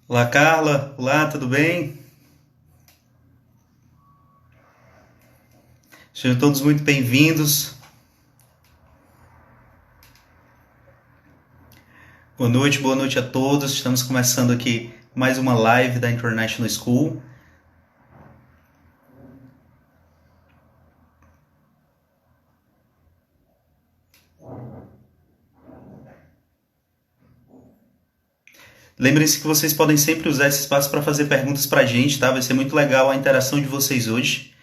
Olá, Carla. Olá, tudo bem? Sejam todos muito bem-vindos. Boa noite a todos. Estamos começando aqui mais uma live da International School. Lembrem-se que vocês podem sempre usar esse espaço para fazer perguntas para a gente, tá? Vai ser muito legal a interação de vocês hoje.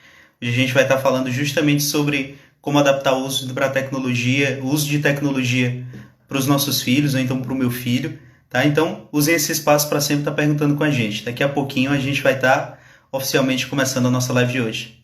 Hoje a gente vai estar falando justamente sobre como adaptar o uso para tecnologia, o uso de tecnologia para os nossos filhos, ou então para o meu filho, tá? Então, usem esse espaço para sempre estar perguntando com a gente. Daqui a pouquinho a gente vai estar oficialmente começando a nossa live de hoje.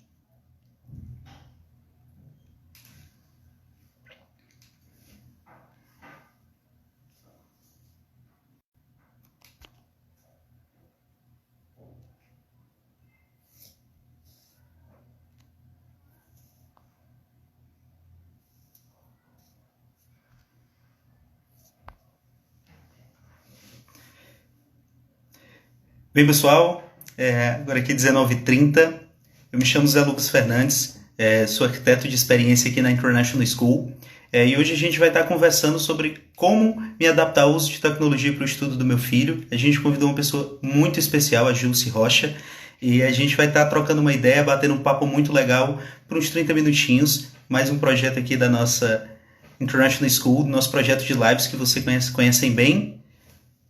Bem, pessoal, agora aqui 19h30, eu me chamo Zé Lucas Fernandes, sou arquiteto de experiência aqui na International School, e hoje a gente vai estar conversando sobre como me adaptar ao uso de tecnologia para o estudo do meu filho. A gente convidou uma pessoa muito especial, a Jússi Rocha, e a gente vai estar trocando uma ideia, batendo um papo muito legal por uns 30 minutinhos, mais um projeto aqui da nossa International School, nosso projeto de lives que vocês conhecem bem,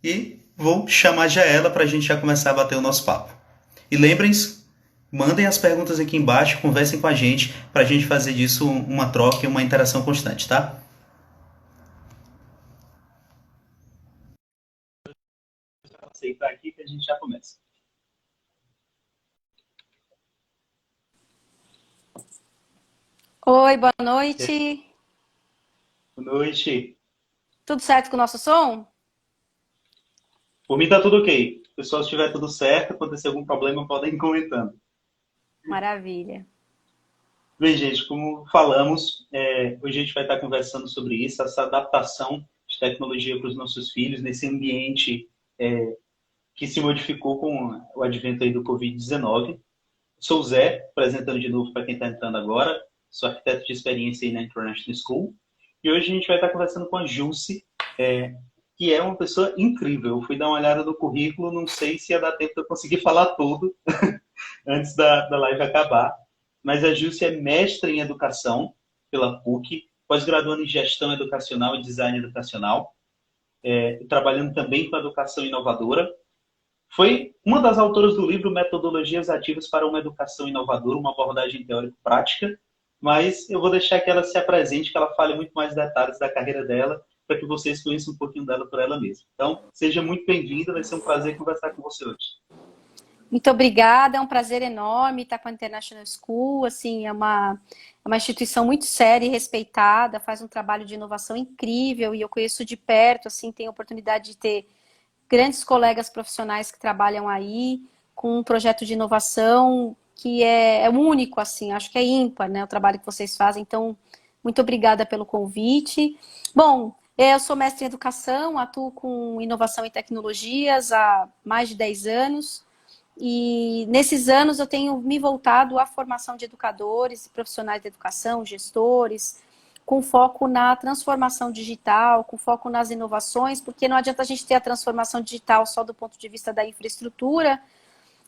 e vou chamar já ela para a gente já começar a bater o nosso papo. E lembrem-se, mandem as perguntas aqui embaixo, conversem com a gente para a gente fazer disso uma troca e uma interação constante, tá? Aceitar aqui que a gente já começa. Oi, boa noite. Boa noite. Tudo certo com o nosso som? Por mim tá tudo ok. Pessoal, se estiver tudo certo, acontecer algum problema, podem ir comentando. Maravilha. Bem, gente, como falamos, hoje a gente vai estar conversando sobre isso, essa adaptação de tecnologia para os nossos filhos nesse ambiente que se modificou com o advento aí do Covid-19. Sou o Zé, apresentando de novo para quem está entrando agora. Sou arquiteto de experiência aí na International School. E hoje a gente vai estar conversando com a Jússi, que é uma pessoa incrível. Eu fui dar uma olhada no currículo, não sei se ia dar tempo de eu conseguir falar tudo antes da live acabar. Mas a Jússi é mestre em educação pela PUC, pós-graduando em gestão educacional e design educacional, trabalhando também com educação inovadora. Foi uma das autoras do livro Metodologias Ativas para uma Educação Inovadora, uma abordagem teórico-prática, mas eu vou deixar que ela se apresente, que ela fale muito mais detalhes da carreira dela, para que vocês conheçam um pouquinho dela por ela mesma. Então, seja muito bem-vinda, vai ser um prazer conversar com você hoje. Muito obrigada, é um prazer enorme estar com a International School, assim, é uma instituição muito séria e respeitada, faz um trabalho de inovação incrível e eu conheço de perto, assim, tenho a oportunidade de ter grandes colegas profissionais que trabalham aí com um projeto de inovação que é único, assim, acho que é ímpar, né, o trabalho que vocês fazem, então, muito obrigada pelo convite. Bom, eu sou mestre em educação, atuo com inovação e tecnologias há mais de 10 anos, e nesses anos eu tenho me voltado à formação de educadores, profissionais de educação, gestores, com foco na transformação digital, com foco nas inovações, porque não adianta a gente ter a transformação digital só do ponto de vista da infraestrutura,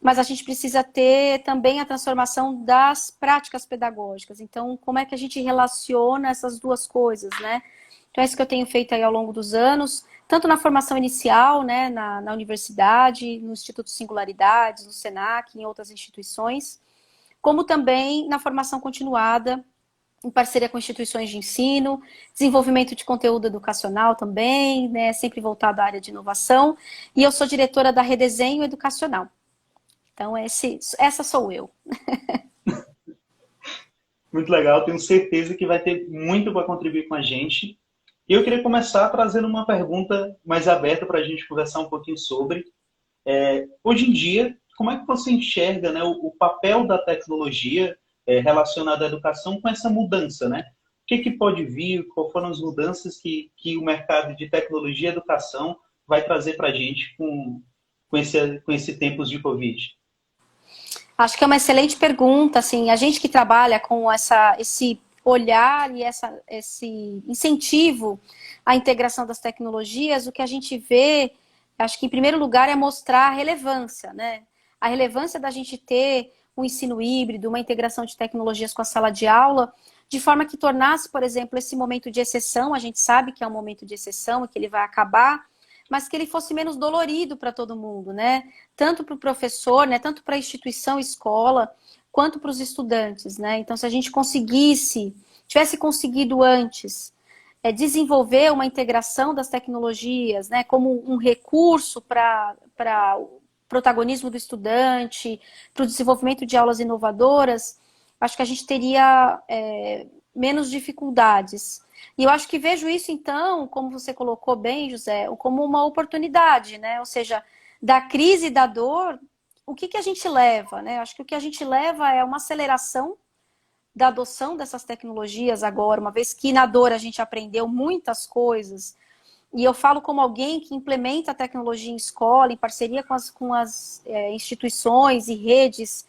mas a gente precisa ter também a transformação das práticas pedagógicas. Então, como é que a gente relaciona essas duas coisas, né? Então, é isso que eu tenho feito aí ao longo dos anos, tanto na formação inicial, né, na universidade, no Instituto Singularidades, no SENAC, em outras instituições, como também na formação continuada, em parceria com instituições de ensino, desenvolvimento de conteúdo educacional também, né, sempre voltado à área de inovação, e eu sou diretora da Redesenho Educacional. Então, essa sou eu. Muito legal, tenho certeza que vai ter muito para contribuir com a gente. E eu queria começar trazendo uma pergunta mais aberta para a gente conversar um pouquinho sobre. Hoje em dia, como é que você enxerga, né, o papel da tecnologia relacionada à educação com essa mudança, né? O que pode vir, quais foram as mudanças que o mercado de tecnologia e educação vai trazer para a gente com esse tempos de Covid? Acho que é uma excelente pergunta, assim, a gente que trabalha com esse olhar e esse incentivo à integração das tecnologias, o que a gente vê, acho que em primeiro lugar é mostrar a relevância, né? A relevância da gente ter um ensino híbrido, uma integração de tecnologias com a sala de aula, de forma que tornasse, por exemplo, esse momento de exceção, a gente sabe que é um momento de exceção e que ele vai acabar, mas que ele fosse menos dolorido para todo mundo, né? Tanto para o professor, né? Tanto para a instituição, escola, quanto para os estudantes, né? Então, se a gente tivesse conseguido antes desenvolver uma integração das tecnologias, né? Como um recurso para o protagonismo do estudante, para o desenvolvimento de aulas inovadoras, acho que a gente teria menos dificuldades. E eu acho que vejo isso, então, como você colocou bem, José, como uma oportunidade, né? Ou seja, da crise e da dor, o que a gente leva, né? Acho que o que a gente leva é uma aceleração da adoção dessas tecnologias agora, uma vez que na dor a gente aprendeu muitas coisas. E eu falo como alguém que implementa a tecnologia em escola, em parceria com as instituições e redes,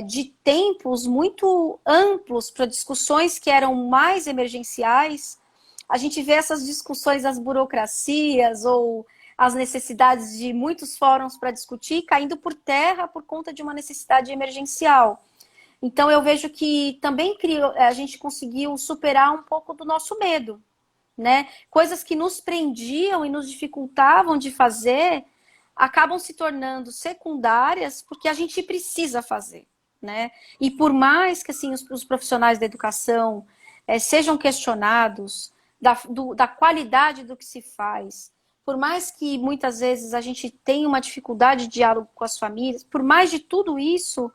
de tempos muito amplos para discussões que eram mais emergenciais. A gente vê essas discussões das burocracias ou as necessidades de muitos fóruns para discutir caindo por terra por conta de uma necessidade emergencial. Então eu vejo que também a gente conseguiu superar um pouco do nosso medo, né? Coisas que nos prendiam e nos dificultavam de fazer acabam se tornando secundárias porque a gente precisa fazer, né? E por mais que assim os profissionais da educação sejam questionados da qualidade do que se faz, por mais que muitas vezes a gente tenha uma dificuldade de diálogo com as famílias, por mais de tudo isso,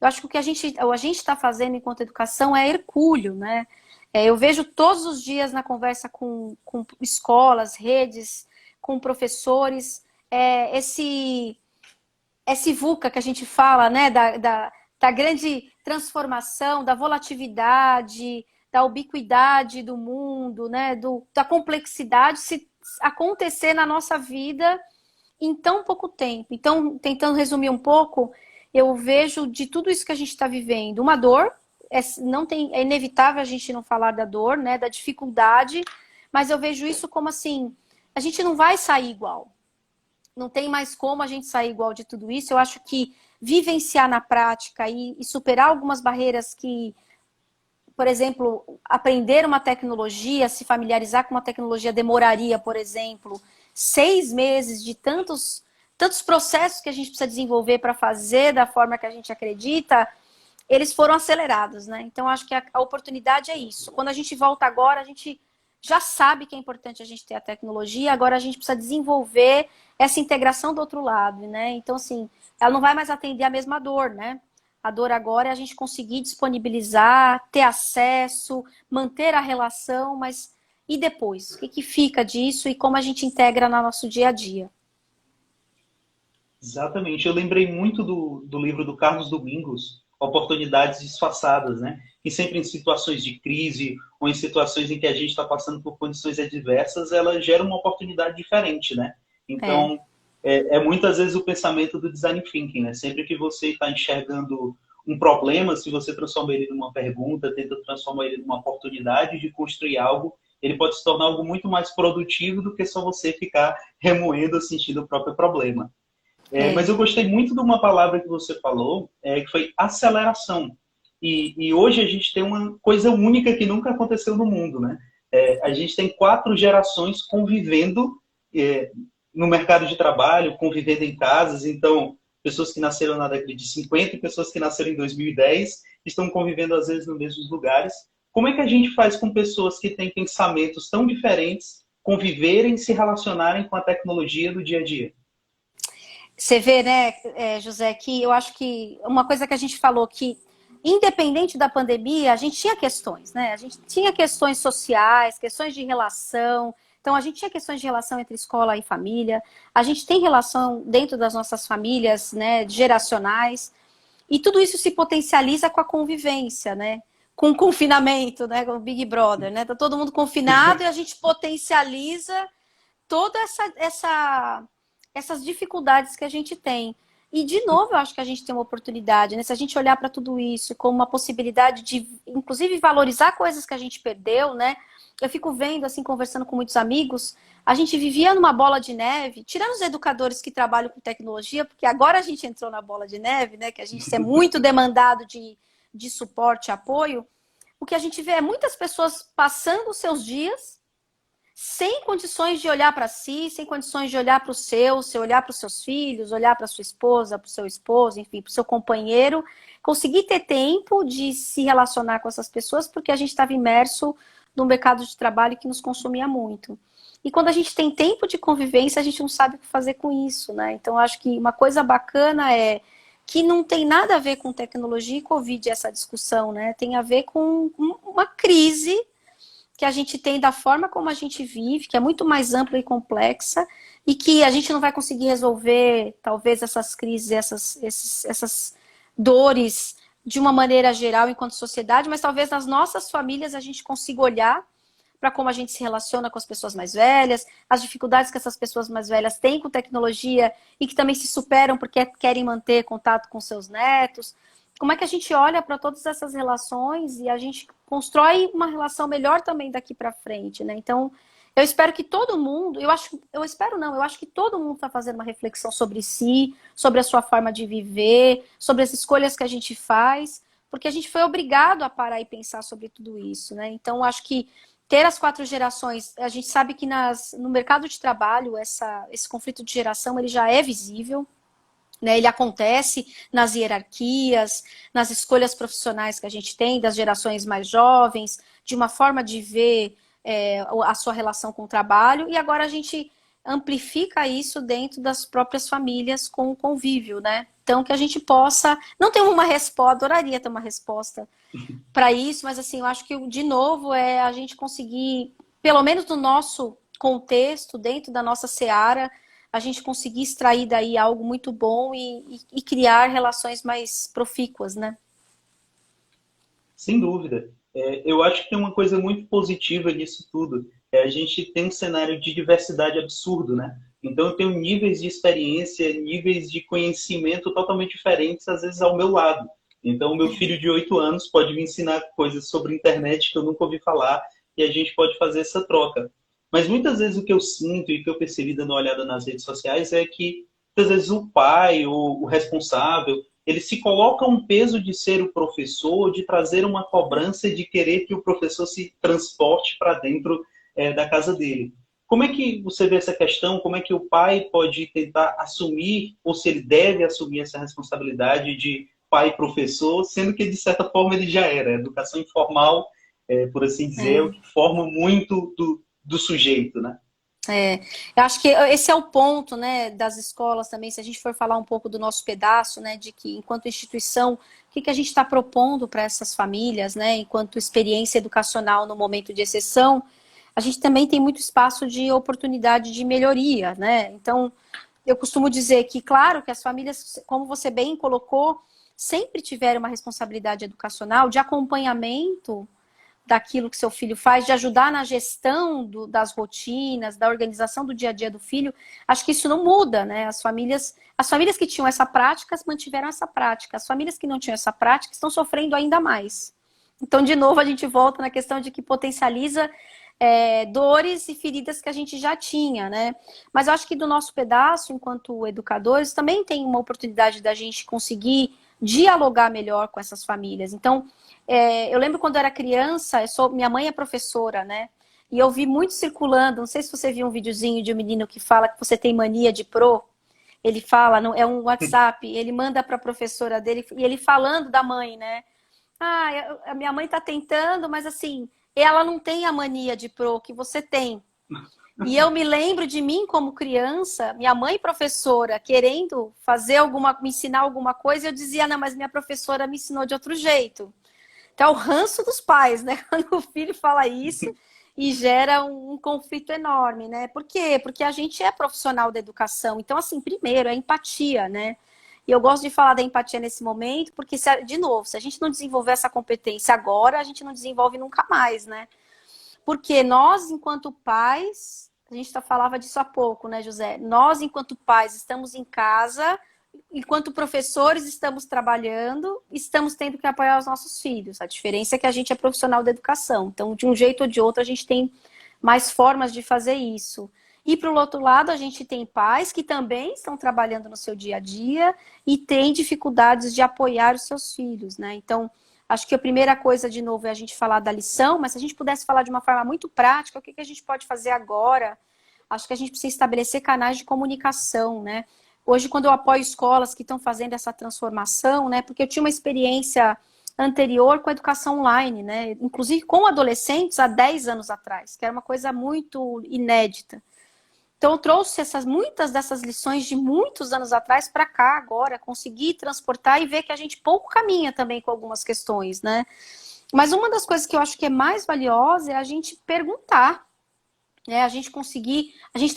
eu acho que o que a gente está fazendo enquanto educação é hercúleo, né? Eu vejo todos os dias na conversa com escolas, redes, com professores, esse VUCA que a gente fala, né? Da grande transformação, da volatilidade, da ubiquidade do mundo, né? Da complexidade se acontecer na nossa vida em tão pouco tempo. Então, tentando resumir um pouco, eu vejo de tudo isso que a gente está vivendo, uma dor, é inevitável a gente não falar da dor, né, da dificuldade, mas eu vejo isso como assim, a gente não vai sair igual. Não tem mais como a gente sair igual de tudo isso. Eu acho que vivenciar na prática e superar algumas barreiras que, por exemplo, aprender uma tecnologia, se familiarizar com uma tecnologia demoraria, por exemplo, 6 meses de tantos processos que a gente precisa desenvolver para fazer da forma que a gente acredita, eles foram acelerados, né? Então, acho que a oportunidade é isso. Quando a gente volta agora, a gente já sabe que é importante a gente ter a tecnologia, agora a gente precisa desenvolver essa integração do outro lado, né? Então, assim, ela não vai mais atender a mesma dor, né? A dor agora é a gente conseguir disponibilizar, ter acesso, manter a relação, mas e depois? O que fica disso e como a gente integra no nosso dia a dia? Exatamente. Eu lembrei muito do livro do Carlos Domingos, Oportunidades Disfarçadas, né? E sempre em situações de crise ou em situações em que a gente está passando por condições adversas, ela gera uma oportunidade diferente, né? É, Então, muitas vezes o pensamento do design thinking, né? Sempre que você está enxergando um problema, se você transforma ele numa pergunta, tenta transformar ele numa oportunidade de construir algo, ele pode se tornar algo muito mais produtivo do que só você ficar remoendo, sentindo o próprio problema. Mas é. eu gostei muito de uma palavra que você falou, que foi aceleração. E hoje a gente tem uma coisa única que nunca aconteceu no mundo, né? A gente tem 4 gerações convivendo no mercado de trabalho, convivendo em casas. Então, pessoas que nasceram na década de 50 e pessoas que nasceram em 2010 estão convivendo, às vezes, nos mesmos lugares. Como é que a gente faz com pessoas que têm pensamentos tão diferentes conviverem, se relacionarem com a tecnologia do dia a dia? Você vê, né, José, que eu acho que uma coisa que a gente falou que, independente da pandemia, a gente tinha questões, né? A gente tinha questões sociais, questões de relação. Então, a gente tinha questões de relação entre escola e família. A gente tem relação dentro das nossas famílias, né, geracionais. E tudo isso se potencializa com a convivência, né? Com o confinamento, né? Com o Big Brother, né? Tá todo mundo confinado e a gente potencializa toda essas dificuldades que a gente tem. E, de novo, eu acho que a gente tem uma oportunidade, né? Se a gente olhar para tudo isso como uma possibilidade de, inclusive, valorizar coisas que a gente perdeu, né? Eu fico vendo, assim, conversando com muitos amigos, a gente vivia numa bola de neve, tirando os educadores que trabalham com tecnologia, porque agora a gente entrou na bola de neve, né? Que a gente é muito demandado de suporte e apoio. O que a gente vê é muitas pessoas passando os seus dias sem condições de olhar para si, sem condições de olhar para o seu, olhar para os seus filhos, olhar para sua esposa, para o seu esposo, enfim, para o seu companheiro, conseguir ter tempo de se relacionar com essas pessoas, porque a gente estava imerso num mercado de trabalho que nos consumia muito. E quando a gente tem tempo de convivência, a gente não sabe o que fazer com isso, né? Então, acho que uma coisa bacana é que não tem nada a ver com tecnologia e Covid essa discussão, né? Tem a ver com uma crise que a gente tem da forma como a gente vive, que é muito mais ampla e complexa, e que a gente não vai conseguir resolver, talvez, essas crises, essas dores de uma maneira geral enquanto sociedade, mas talvez nas nossas famílias a gente consiga olhar para como a gente se relaciona com as pessoas mais velhas, as dificuldades que essas pessoas mais velhas têm com tecnologia e que também se superam porque querem manter contato com seus netos. Como é que a gente olha para todas essas relações e a gente constrói uma relação melhor também daqui para frente, né? Então, eu espero que todo mundo, eu acho que todo mundo está fazendo uma reflexão sobre si, sobre a sua forma de viver, sobre as escolhas que a gente faz, porque a gente foi obrigado a parar e pensar sobre tudo isso, né? Então, acho que ter as 4 gerações, a gente sabe que no mercado de trabalho, esse conflito de geração, ele já é visível, né? Ele acontece nas hierarquias, nas escolhas profissionais que a gente tem, das gerações mais jovens, de uma forma de ver a sua relação com o trabalho, e agora a gente amplifica isso dentro das próprias famílias com o convívio, né? Então, que a gente possa... Não tem uma resposta, adoraria ter uma resposta para isso, mas assim, eu acho que, de novo, é a gente conseguir, pelo menos no nosso contexto, dentro da nossa seara, a gente conseguir extrair daí algo muito bom e criar relações mais profícuas, né? Sem dúvida. Eu acho que tem uma coisa muito positiva nisso tudo. A gente tem um cenário de diversidade absurdo, né? Então, eu tenho níveis de experiência, níveis de conhecimento totalmente diferentes, às vezes, ao meu lado. Então, o meu filho de 8 anos pode me ensinar coisas sobre internet que eu nunca ouvi falar e a gente pode fazer essa troca. Mas muitas vezes o que eu sinto e que eu percebi dando uma olhada nas redes sociais é que, muitas vezes, o pai ou o responsável ele se coloca um peso de ser o professor, de trazer uma cobrança de querer que o professor se transporte para dentro da casa dele. Como é que você vê essa questão? Como é que o pai pode tentar assumir, ou se ele deve assumir essa responsabilidade de pai e professor, sendo que, de certa forma, ele já era. A educação informal, por assim dizer, é o que forma muito do sujeito, né? Eu acho que esse é o ponto, né, das escolas também, se a gente for falar um pouco do nosso pedaço, né, de que enquanto instituição, o que a gente está propondo para essas famílias, né, enquanto experiência educacional no momento de exceção, a gente também tem muito espaço de oportunidade de melhoria, né, então eu costumo dizer que, claro, que as famílias, como você bem colocou, sempre tiveram uma responsabilidade educacional de acompanhamento daquilo que seu filho faz, de ajudar na gestão das rotinas, da organização do dia a dia do filho, acho que isso não muda, né? As famílias que tinham essa prática mantiveram essa prática. As famílias que não tinham essa prática estão sofrendo ainda mais. Então, de novo, a gente volta na questão de que potencializa dores e feridas que a gente já tinha, né? Mas eu acho que do nosso pedaço, enquanto educadores, também tem uma oportunidade da gente conseguir dialogar melhor com essas famílias. Então, eu lembro quando eu era criança, minha mãe é professora, né? E eu vi muito circulando, não sei se você viu um videozinho de um menino que fala que você tem mania de pro. Ele fala, é um WhatsApp, ele manda para a professora dele, e ele falando da mãe, né? A minha mãe tá tentando, mas assim, ela não tem a mania de pro que você tem. E eu me lembro de mim como criança, minha mãe professora, querendo me ensinar alguma coisa, eu dizia, não, mas minha professora me ensinou de outro jeito. Então, é o ranço dos pais, né? Quando o filho fala isso e gera um conflito enorme, né? Por quê? Porque a gente é profissional da educação. Então, assim, primeiro, é empatia, né? E eu gosto de falar da empatia nesse momento, porque, de novo, se a gente não desenvolver essa competência agora, a gente não desenvolve nunca mais, né? Porque nós, enquanto pais, A gente falava disso há pouco, né, José? Nós, enquanto pais, estamos em casa, enquanto professores estamos trabalhando, estamos tendo que apoiar os nossos filhos. A diferença é que a gente é profissional da educação. Então, de um jeito ou de outro, a gente tem mais formas de fazer isso. E, para o outro lado, a gente tem pais que também estão trabalhando no seu dia a dia e têm dificuldades de apoiar os seus filhos, né? Então, acho que a primeira coisa, de novo, é a gente falar da lição, mas se a gente pudesse falar de uma forma muito prática, o que a gente pode fazer agora? Acho que a gente precisa estabelecer canais de comunicação, né? Hoje, quando eu apoio escolas que estão fazendo essa transformação, né? Porque eu tinha uma experiência anterior com a educação online, né? Inclusive com adolescentes há 10 anos atrás, que era uma coisa muito inédita. Então, eu trouxe muitas dessas lições de muitos anos atrás para cá agora, consegui transportar e ver que a gente pouco caminha também com algumas questões, né? Mas uma das coisas que eu acho que é mais valiosa é a gente perguntar, né? A gente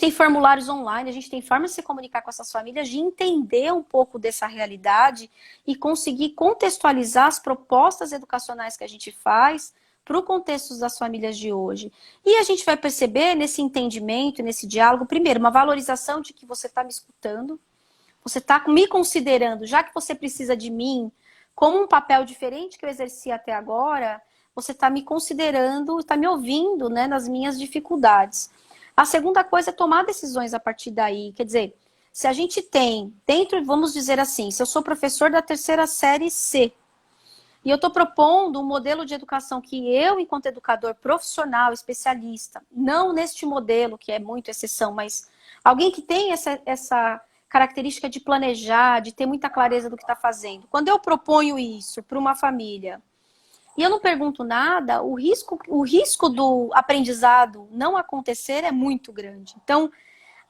tem formulários online, a gente tem formas de se comunicar com essas famílias, de entender um pouco dessa realidade e conseguir contextualizar as propostas educacionais que a gente faz para o contexto das famílias de hoje. E a gente vai perceber nesse entendimento, nesse diálogo, primeiro, uma valorização de que você está me escutando, você está me considerando, já que você precisa de mim, como um papel diferente que eu exerci até agora, você está me considerando, está me ouvindo, né, nas minhas dificuldades. A segunda coisa é tomar decisões a partir daí. Quer dizer, se a gente tem, dentro, vamos dizer assim, se eu sou professor da terceira série C, e eu estou propondo um modelo de educação que eu, enquanto educador profissional, especialista, não neste modelo, que é muito exceção, mas alguém que tem essa característica de planejar, de ter muita clareza do que está fazendo. Quando eu proponho isso para uma família e eu não pergunto nada, o risco do aprendizado não acontecer é muito grande. Então,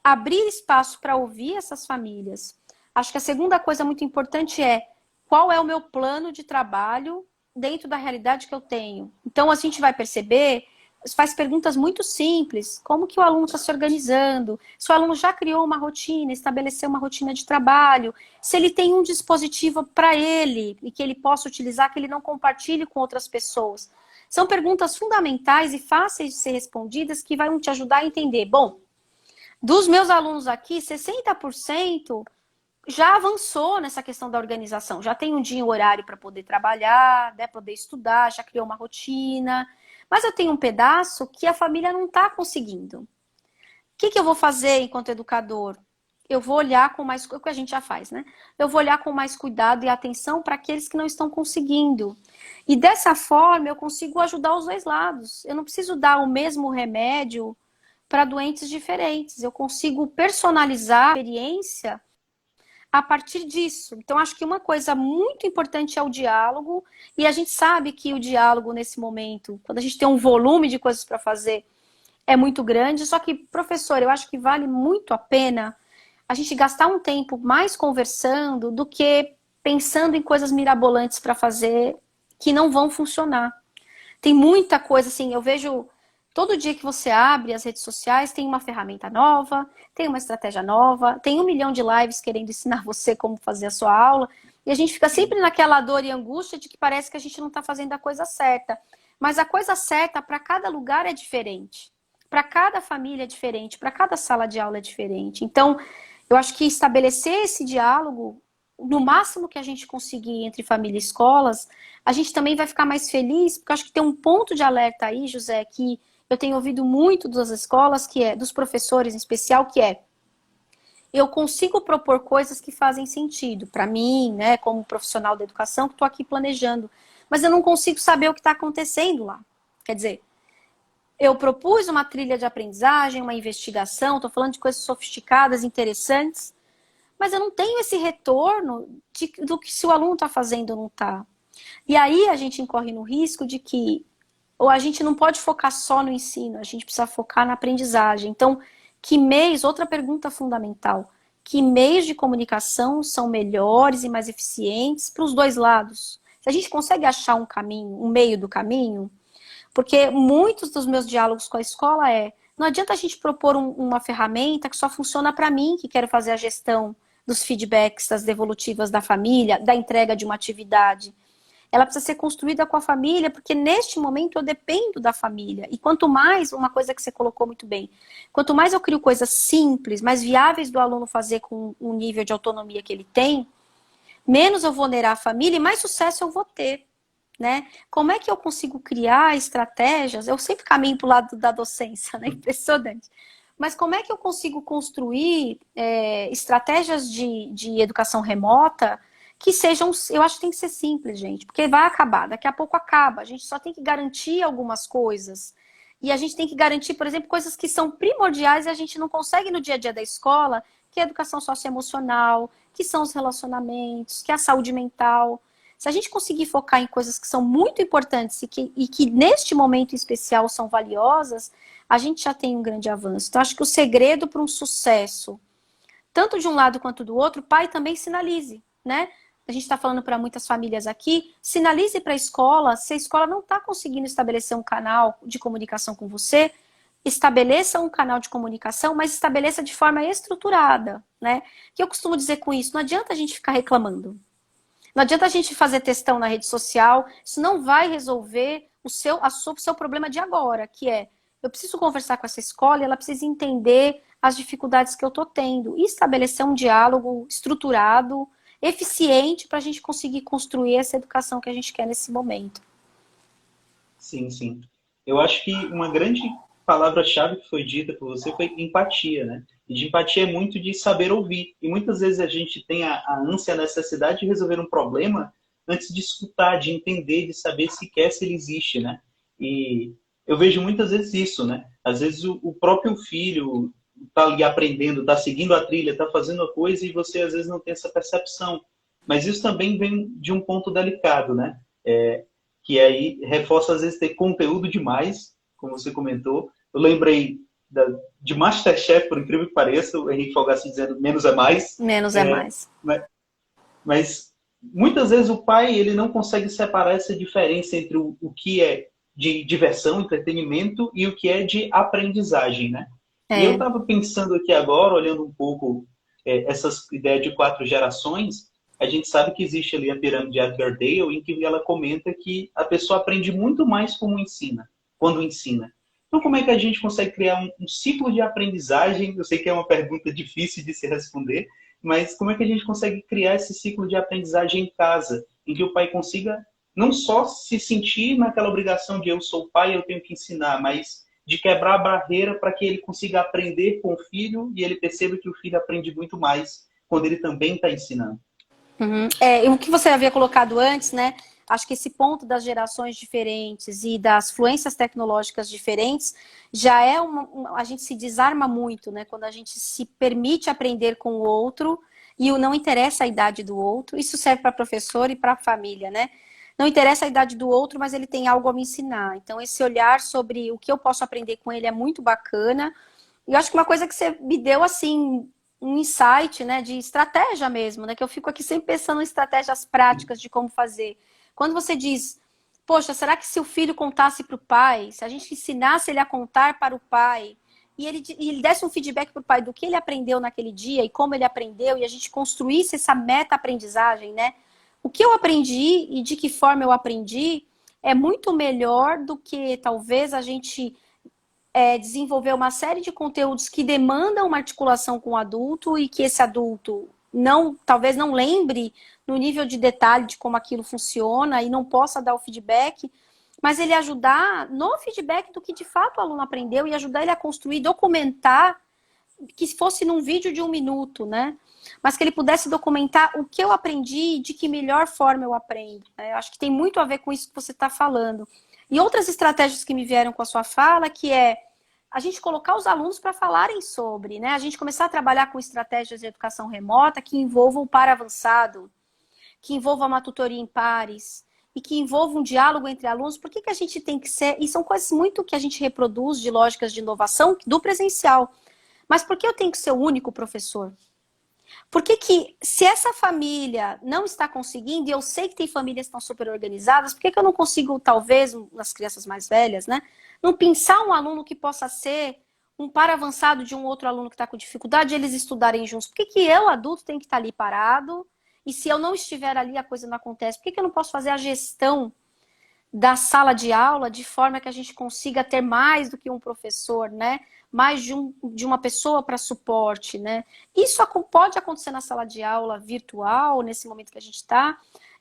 abrir espaço para ouvir essas famílias. Acho que a segunda coisa muito importante é qual é o meu plano de trabalho dentro da realidade que eu tenho. Então, a gente vai perceber, faz perguntas muito simples, como que o aluno está se organizando, se o aluno já criou uma rotina, estabeleceu uma rotina de trabalho, se ele tem um dispositivo para ele e que ele possa utilizar, que ele não compartilhe com outras pessoas. São perguntas fundamentais e fáceis de ser respondidas que vão te ajudar a entender. Bom, dos meus alunos aqui, 60% já avançou nessa questão da organização, já tem um dia e um horário para poder trabalhar, né, poder estudar, já criou uma rotina, mas eu tenho um pedaço que a família não está conseguindo. O que eu vou fazer enquanto educador? Eu vou olhar com mais, o que a gente já faz, né? Eu vou olhar com mais cuidado e atenção para aqueles que não estão conseguindo. E dessa forma eu consigo ajudar os dois lados. Eu não preciso dar o mesmo remédio para doentes diferentes. Eu consigo personalizar a experiência a partir disso. Então, acho que uma coisa muito importante é o diálogo, e a gente sabe que o diálogo nesse momento, quando a gente tem um volume de coisas para fazer, é muito grande, só que, professor, eu acho que vale muito a pena a gente gastar um tempo mais conversando do que pensando em coisas mirabolantes para fazer que não vão funcionar. Tem muita coisa, assim, eu vejo todo dia que você abre as redes sociais, tem uma ferramenta nova, tem uma estratégia nova, tem 1 milhão de lives querendo ensinar você como fazer a sua aula, e a gente fica sempre naquela dor e angústia de que parece que a gente não está fazendo a coisa certa. Mas a coisa certa para cada lugar é diferente, para cada família é diferente, para cada sala de aula é diferente. Então, eu acho que estabelecer esse diálogo, no máximo que a gente conseguir entre família e escolas, a gente também vai ficar mais feliz, porque eu acho que tem um ponto de alerta aí, José, que eu tenho ouvido muito das escolas, que é, dos professores em especial, que é, eu consigo propor coisas que fazem sentido para mim, né, como profissional da educação, que estou aqui planejando, mas eu não consigo saber o que está acontecendo lá. Quer dizer, eu propus uma trilha de aprendizagem, uma investigação, estou falando de coisas sofisticadas, interessantes, mas eu não tenho esse retorno do que se o aluno está fazendo ou não está. E aí a gente incorre no risco de que ou a gente não pode focar só no ensino, a gente precisa focar na aprendizagem. Então, outra pergunta fundamental, que meios de comunicação são melhores e mais eficientes para os dois lados? Se a gente consegue achar um caminho, um meio do caminho, porque muitos dos meus diálogos com a escola não adianta a gente propor uma ferramenta que só funciona para mim, que quero fazer a gestão dos feedbacks, das devolutivas da família, da entrega de uma atividade. ela precisa ser construída com a família, porque neste momento eu dependo da família. E quanto mais, uma coisa que você colocou muito bem, quanto mais eu crio coisas simples, mais viáveis do aluno fazer com o nível de autonomia que ele tem, menos eu vou onerar a família e mais sucesso eu vou ter. Né? Como é que eu consigo criar estratégias? Eu sempre caminho para o lado da docência, né? Impressionante. Mas como é que eu consigo construir estratégias de educação remota que sejam, eu acho que tem que ser simples, gente, porque vai acabar, daqui a pouco acaba. A gente só tem que garantir algumas coisas. E a gente tem que garantir, por exemplo, coisas que são primordiais e a gente não consegue no dia a dia da escola, que é a educação socioemocional, que são os relacionamentos, que é a saúde mental. Se a gente conseguir focar em coisas que são muito importantes e que neste momento em especial são valiosas, a gente já tem um grande avanço. Então, acho que o segredo para um sucesso, tanto de um lado quanto do outro, pai também sinalize, né? A gente está falando para muitas famílias aqui, sinalize para a escola, se a escola não está conseguindo estabelecer um canal de comunicação com você, estabeleça um canal de comunicação, mas estabeleça de forma estruturada, né? O que eu costumo dizer com isso? Não adianta a gente ficar reclamando. Não adianta a gente fazer textão na rede social, isso não vai resolver o seu problema de agora, que é, eu preciso conversar com essa escola e ela precisa entender as dificuldades que eu estou tendo e estabelecer um diálogo estruturado, eficiente, para a gente conseguir construir essa educação que a gente quer nesse momento. Sim, sim. Eu acho que uma grande palavra-chave que foi dita por você foi empatia, né? E de empatia é muito de saber ouvir. E muitas vezes a gente tem a ânsia, a necessidade de resolver um problema antes de escutar, de entender, de saber sequer se ele existe, né? E eu vejo muitas vezes isso, né? Às vezes o próprio filho está ali aprendendo, está seguindo a trilha, está fazendo a coisa e você às vezes não tem essa percepção. Mas isso também vem de um ponto delicado, né? Que aí reforça às vezes ter conteúdo demais, como você comentou. Eu lembrei de MasterChef, por incrível que pareça, o Henrique Fogassi dizendo menos é mais. Menos é mais. Mas muitas vezes o pai ele não consegue separar essa diferença entre o que é de diversão, entretenimento e o que é de aprendizagem, né? E eu estava pensando aqui agora, olhando um pouco essas ideias de 4 gerações, a gente sabe que existe ali a pirâmide de Edgar Dale, em que ela comenta que a pessoa aprende muito mais quando ensina. Então, como é que a gente consegue criar um ciclo de aprendizagem? Eu sei que é uma pergunta difícil de se responder, mas como é que a gente consegue criar esse ciclo de aprendizagem em casa, em que o pai consiga não só se sentir naquela obrigação de eu sou pai, eu tenho que ensinar, mas de quebrar a barreira para que ele consiga aprender com o filho e ele perceba que o filho aprende muito mais quando ele também está ensinando. O que você havia colocado antes, né? Acho que esse ponto das gerações diferentes e das fluências tecnológicas diferentes já é a gente se desarma muito, né? Quando a gente se permite aprender com o outro e não interessa a idade do outro. Isso serve para professor e para a família, né? Não interessa a idade do outro, mas ele tem algo a me ensinar. Então, esse olhar sobre o que eu posso aprender com ele é muito bacana. E eu acho que uma coisa que você me deu, assim, um insight, né, de estratégia mesmo, né? Que eu fico aqui sempre pensando em estratégias práticas de como fazer. Quando você diz, poxa, será que se o filho contasse para o pai, se a gente ensinasse ele a contar para o pai, e ele desse um feedback para o pai do que ele aprendeu naquele dia e como ele aprendeu, e a gente construísse essa meta-aprendizagem, né? O que eu aprendi e de que forma eu aprendi é muito melhor do que talvez a gente desenvolver uma série de conteúdos que demandam uma articulação com o adulto e que esse adulto talvez não lembre no nível de detalhe de como aquilo funciona e não possa dar o feedback, mas ele ajudar no feedback do que de fato o aluno aprendeu e ajudar ele a construir, documentar, que fosse num vídeo de 1 minuto, né? Mas que ele pudesse documentar o que eu aprendi e de que melhor forma eu aprendo. Eu acho que tem muito a ver com isso que você está falando. E outras estratégias que me vieram com a sua fala, que é a gente colocar os alunos para falarem sobre, né? A gente começar a trabalhar com estratégias de educação remota que envolvam o par avançado, que envolvam uma tutoria em pares e que envolvam um diálogo entre alunos. Por que a gente tem que ser... E são coisas muito que a gente reproduz de lógicas de inovação do presencial. Mas por que eu tenho que ser o único professor? Por que se essa família não está conseguindo, e eu sei que tem famílias que estão super organizadas, por que eu não consigo, talvez, nas crianças mais velhas, né? Não pensar um aluno que possa ser um par avançado de um outro aluno que está com dificuldade, eles estudarem juntos. Por que eu, adulto, tenho que estar ali parado E se eu não estiver ali, a coisa não acontece. Por que que eu não posso fazer a gestão da sala de aula de forma que a gente consiga ter mais do que um professor, né? Mais de uma pessoa para suporte, né? Isso pode acontecer na sala de aula virtual, nesse momento que a gente está,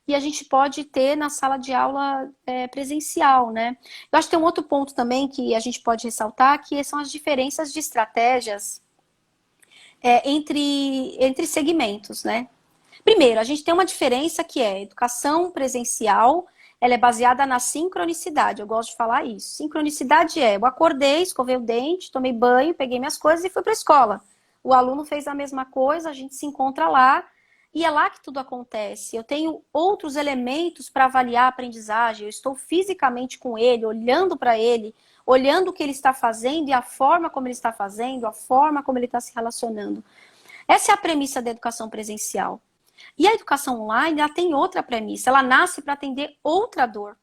e a gente pode ter na sala de aula presencial, né? Eu acho que tem um outro ponto também que a gente pode ressaltar, que são as diferenças de estratégias entre segmentos, né? Primeiro, a gente tem uma diferença que é educação presencial, ela é baseada na sincronicidade, eu gosto de falar isso. Sincronicidade eu acordei, escovei o dente, tomei banho, peguei minhas coisas e fui para a escola. O aluno fez a mesma coisa, a gente se encontra lá, e é lá que tudo acontece. Eu tenho outros elementos para avaliar a aprendizagem, eu estou fisicamente com ele, olhando para ele, olhando o que ele está fazendo e a forma como ele está fazendo, a forma como ele está se relacionando. Essa é a premissa da educação presencial. E a educação online, ela tem outra premissa. Ela nasce para atender outra dor.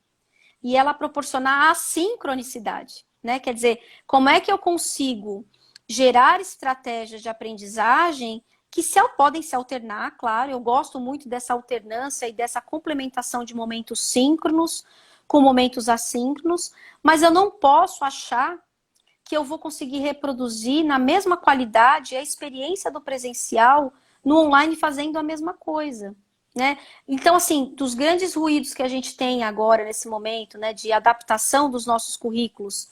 E ela proporcionar a sincronicidade, né? Quer dizer, como é que eu consigo gerar estratégias de aprendizagem que podem se alternar, claro. Eu gosto muito dessa alternância e dessa complementação de momentos síncronos com momentos assíncronos, mas eu não posso achar que eu vou conseguir reproduzir na mesma qualidade a experiência do presencial no online fazendo a mesma coisa, né? Então, assim, dos grandes ruídos que a gente tem agora, nesse momento, né, de adaptação dos nossos currículos,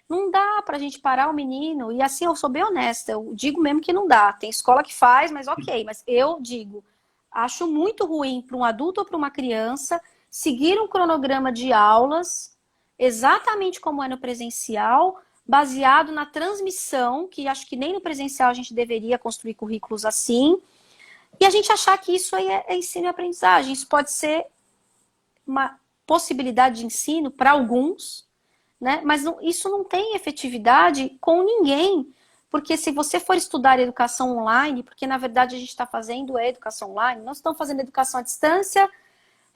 não dá para a gente parar o menino, e assim, eu sou bem honesta, eu digo mesmo que não dá. Tem escola que faz, mas ok, mas eu digo, acho muito ruim para um adulto ou para uma criança seguir um cronograma de aulas, exatamente como é no presencial, baseado na transmissão, que acho que nem no presencial a gente deveria construir currículos assim, e a gente achar que isso aí é ensino e aprendizagem. Isso pode ser uma possibilidade de ensino para alguns, né? Mas isso não tem efetividade com ninguém, porque se você for estudar educação online, porque na verdade a gente está fazendo educação online, nós estamos fazendo educação à distância,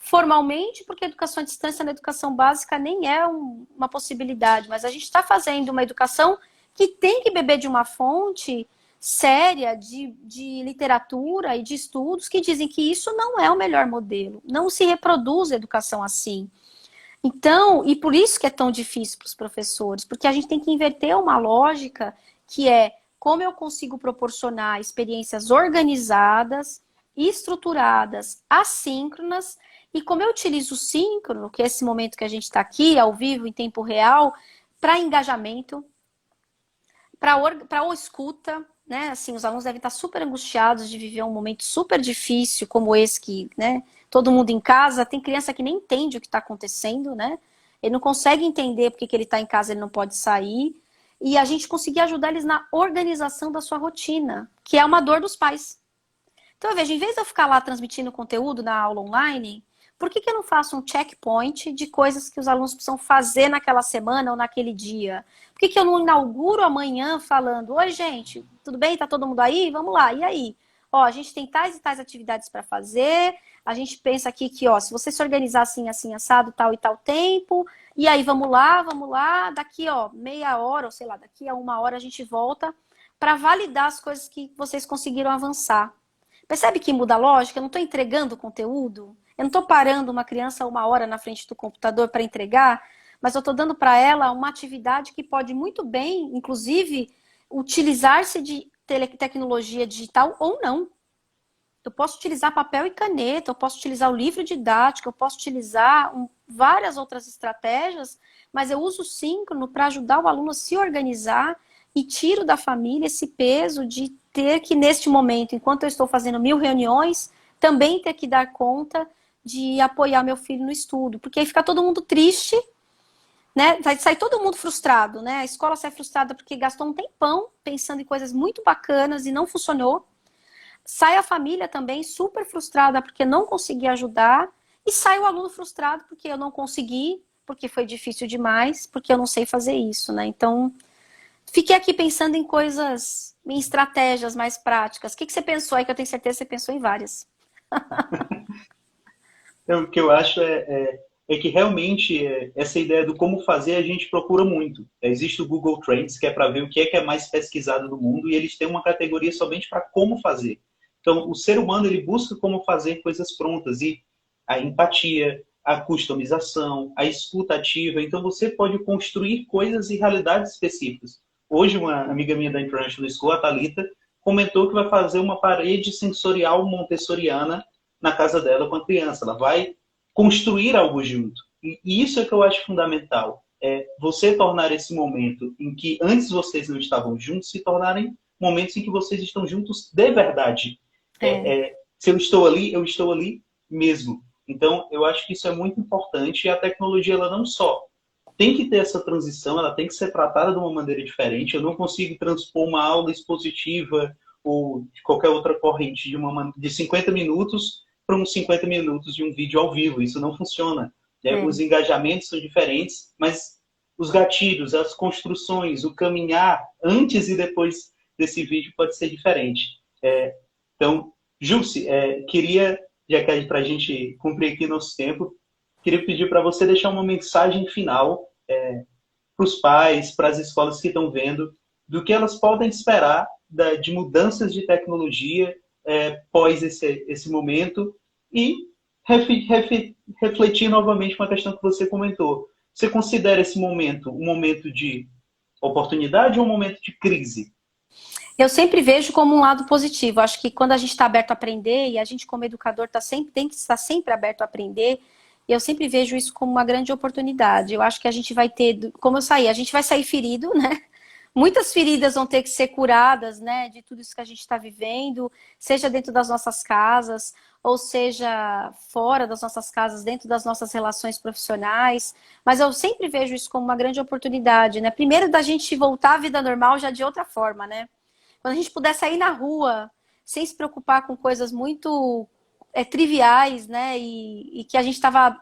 formalmente, porque a educação à distância na educação básica nem é uma possibilidade, mas a gente está fazendo uma educação que tem que beber de uma fonte séria de literatura e de estudos que dizem que isso não é o melhor modelo. Não se reproduz a educação assim. Então, e por isso que é tão difícil para os professores, porque a gente tem que inverter uma lógica que é como eu consigo proporcionar experiências organizadas, estruturadas, assíncronas, e como eu utilizo o síncrono, que é esse momento que a gente está aqui, ao vivo, em tempo real, para engajamento, para o escuta, né? Assim, os alunos devem estar super angustiados de viver um momento super difícil como esse que, né? Todo mundo em casa, tem criança que nem entende o que está acontecendo, né? Ele não consegue entender porque que ele está em casa, ele não pode sair. E a gente conseguir ajudar eles na organização da sua rotina, que é uma dor dos pais. Então, eu vejo, em vez de eu ficar lá transmitindo conteúdo na aula online, por que eu não faço um checkpoint de coisas que os alunos precisam fazer naquela semana ou naquele dia? Por que eu não inauguro amanhã falando, oi, gente, tudo bem? Tá todo mundo aí? Vamos lá, e aí? Ó, a gente tem tais e tais atividades para fazer, a gente pensa aqui que, ó, se você se organizar assim, assim, assado, tal e tal tempo, e aí vamos lá, daqui, ó, meia hora, ou sei lá, daqui a uma hora a gente volta para validar as coisas que vocês conseguiram avançar. Percebe que muda a lógica? Eu não estou entregando conteúdo, eu não estou parando uma criança uma hora na frente do computador para entregar, mas eu estou dando para ela uma atividade que pode muito bem, inclusive, utilizar-se de tecnologia digital ou não. Eu posso utilizar papel e caneta, eu posso utilizar o livro didático, eu posso utilizar várias outras estratégias, mas eu uso o síncrono para ajudar o aluno a se organizar e tiro da família esse peso de ter que, neste momento, enquanto eu estou fazendo 1000 reuniões, também ter que dar conta de apoiar meu filho no estudo, porque aí fica todo mundo triste, né? Vai sair todo mundo frustrado, né? A escola sai frustrada porque gastou um tempão pensando em coisas muito bacanas e não funcionou. Sai a família também super frustrada porque não consegui ajudar. E sai o aluno frustrado porque eu não consegui, porque foi difícil demais, porque eu não sei fazer isso, né? Então, fiquei aqui pensando em coisas, em estratégias mais práticas. O que você pensou aí? Que eu tenho certeza que você pensou em várias. Então, o que eu acho é que realmente essa ideia do como fazer a gente procura muito. Existe o Google Trends, que é para ver o que é mais pesquisado no mundo, e eles têm uma categoria somente para como fazer. Então, o ser humano, ele busca como fazer coisas prontas, e a empatia, a customização, a escuta ativa. Então, você pode construir coisas e realidades específicas. Hoje, uma amiga minha da International School, a Thalita, comentou que vai fazer uma parede sensorial montessoriana na casa dela com a criança. Ela vai construir algo junto. E isso é que eu acho fundamental. É você tornar esse momento em que antes vocês não estavam juntos se tornarem momentos em que vocês estão juntos de verdade. Se eu estou ali mesmo. Então, eu acho que isso é muito importante, e a tecnologia, ela não só tem que ter essa transição, ela tem que ser tratada de uma maneira diferente. Eu não consigo transpor uma aula expositiva ou de qualquer outra corrente de 50 minutos para uns 50 minutos de um vídeo ao vivo. Isso não funciona. Os engajamentos são diferentes, mas os gatilhos, as construções, o caminhar antes e depois desse vídeo pode ser diferente. Então, Jússi, queria, já que para a gente cumprir aqui nosso tempo, queria pedir para você deixar uma mensagem final para os pais, para as escolas que estão vendo, do que elas podem esperar de mudanças de tecnologia pós esse momento, e refletir novamente com a questão que você comentou. Você considera esse momento um momento de oportunidade ou um momento de crise? Eu sempre vejo como um lado positivo. Acho que quando a gente está aberto a aprender, e a gente como educador tem que estar sempre aberto a aprender, eu sempre vejo isso como uma grande oportunidade. Eu acho que a gente vai ter, como eu saí, a gente vai sair ferido, né? Muitas feridas vão ter que ser curadas, né? De tudo isso que a gente está vivendo, seja dentro das nossas casas, ou seja fora das nossas casas, dentro das nossas relações profissionais. Mas eu sempre vejo isso como uma grande oportunidade, né? Primeiro, da gente voltar à vida normal já de outra forma, né? Quando a gente puder sair na rua sem se preocupar com coisas muito triviais, né? E que a gente estava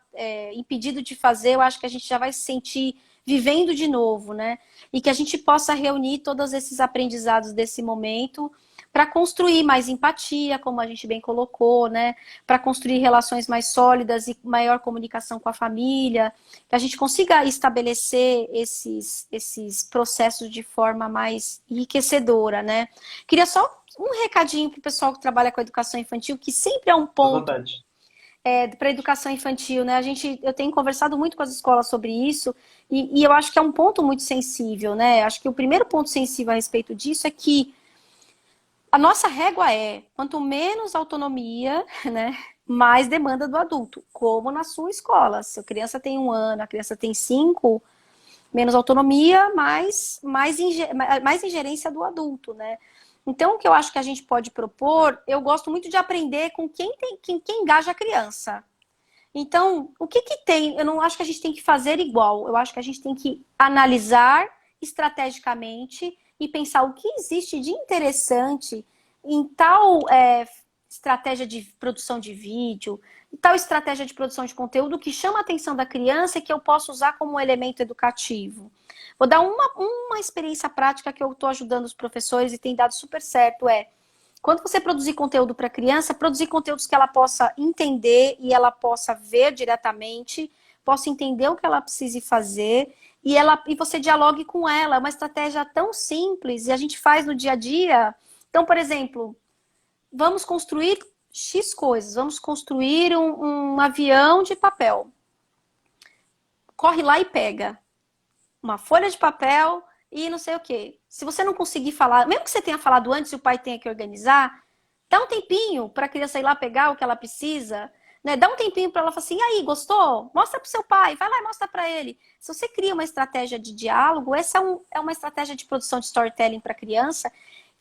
impedido de fazer, eu acho que a gente já vai se sentir vivendo de novo, né? E que a gente possa reunir todos esses aprendizados desse momento para construir mais empatia, como a gente bem colocou, né? Para construir relações mais sólidas e maior comunicação com a família, que a gente consiga estabelecer esses processos de forma mais enriquecedora, né? Queria só um recadinho para o pessoal que trabalha com a educação infantil, que sempre é um ponto para a educação infantil, né? Eu tenho conversado muito com as escolas sobre isso, e eu acho que é um ponto muito sensível, né? Acho que o primeiro ponto sensível a respeito disso é que a nossa régua quanto menos autonomia, né, mais demanda do adulto, como na sua escola. Se a criança tem 1 ano, a criança tem 5, menos autonomia, mais ingerência do adulto, né? Então, o que eu acho que a gente pode propor, eu gosto muito de aprender com quem engaja a criança. Então, o que tem? Eu não acho que a gente tem que fazer igual. Eu acho que a gente tem que analisar estrategicamente e pensar o que existe de interessante em tal estratégia de produção de vídeo, em tal estratégia de produção de conteúdo que chama a atenção da criança e que eu posso usar como um elemento educativo. Vou dar uma experiência prática que eu estou ajudando os professores e tem dado super certo, quando você produzir conteúdo para a criança, produzir conteúdos que ela possa entender e ela possa ver diretamente, possa entender o que ela precisa fazer e você dialogue com ela. É uma estratégia tão simples e a gente faz no dia a dia. Então, por exemplo, vamos construir X coisas, vamos construir um avião de papel. Corre lá e pega uma folha de papel e não sei o quê. Se você não conseguir falar, mesmo que você tenha falado antes e o pai tenha que organizar, dá um tempinho para a criança ir lá pegar o que ela precisa, né? Dá um tempinho para ela falar assim, e aí, gostou? Mostra para o seu pai, vai lá e mostra para ele. Se você cria uma estratégia de diálogo, essa é uma estratégia de produção de storytelling para a criança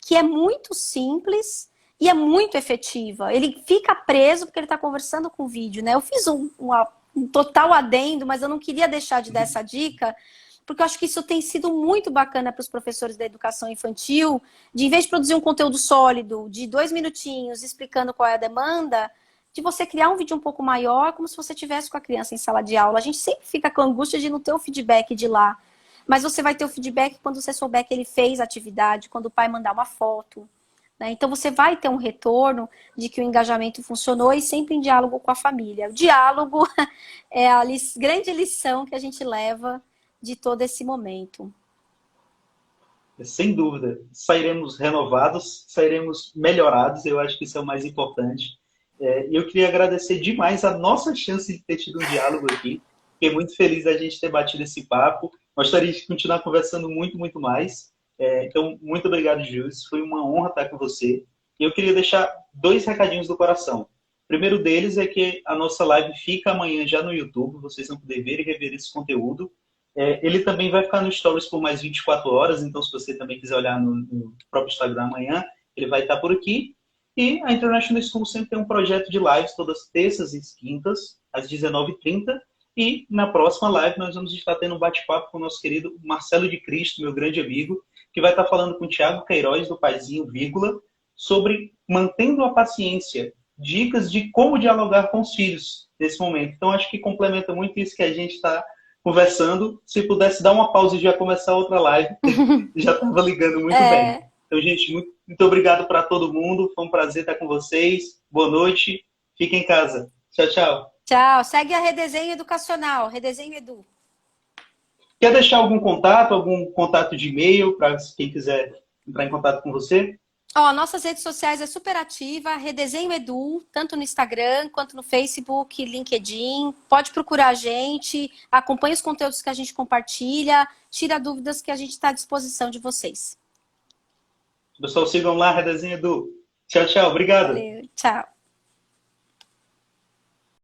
que é muito simples e é muito efetiva. Ele fica preso porque ele está conversando com o vídeo, né? Eu fiz um total adendo, mas eu não queria deixar de dar essa dica, porque eu acho que isso tem sido muito bacana para os professores da educação infantil, de em vez de produzir um conteúdo sólido, de 2 minutinhos, explicando qual é a demanda, de você criar um vídeo um pouco maior, como se você estivesse com a criança em sala de aula. A gente sempre fica com a angústia de não ter o feedback de lá, mas você vai ter o feedback quando você souber que ele fez a atividade, quando o pai mandar uma foto, né? Então você vai ter um retorno de que o engajamento funcionou e sempre em diálogo com a família. O diálogo é a grande lição que a gente leva de todo esse momento. Sem dúvida, sairemos renovados, sairemos melhorados, eu acho que isso é o mais importante. E eu queria agradecer demais a nossa chance de ter tido um diálogo aqui. Fiquei muito feliz da gente ter batido esse papo. Gostaria de continuar conversando muito, muito mais. Então, muito obrigado, Júlio. Foi uma honra estar com você. E eu queria deixar 2 recadinhos do coração. O primeiro deles é que a nossa live fica amanhã já no YouTube. Vocês vão poder ver e rever esse conteúdo. Ele também vai ficar no Stories por mais 24 horas. Então, se você também quiser olhar no próprio Instagram amanhã, ele vai estar por aqui. E a International School sempre tem um projeto de lives todas terças e quintas, às 19h30. E na próxima live nós vamos estar tendo um bate-papo com o nosso querido Marcelo de Cristo, meu grande amigo, que vai estar falando com o Thiago Queiroz, do Paizinho, vírgula, sobre mantendo a paciência, dicas de como dialogar com os filhos nesse momento. Então, acho que complementa muito isso que a gente está conversando. Se pudesse dar uma pausa e já começar outra live, já estava ligando muito bem. Então, gente, muito obrigado para todo mundo. Foi um prazer estar com vocês. Boa noite. Fiquem em casa. Tchau, tchau. Tchau. Segue a Redesenho Educacional, Redesenho Edu. Quer deixar algum contato de e-mail para quem quiser entrar em contato com você? Nossas redes sociais é super ativa, Redesenho Edu, tanto no Instagram quanto no Facebook, LinkedIn. Pode procurar a gente, acompanhe os conteúdos que a gente compartilha, tira dúvidas que a gente está à disposição de vocês. Pessoal, sigam lá, Redesenho Edu. Tchau, tchau. Obrigado. Valeu, tchau.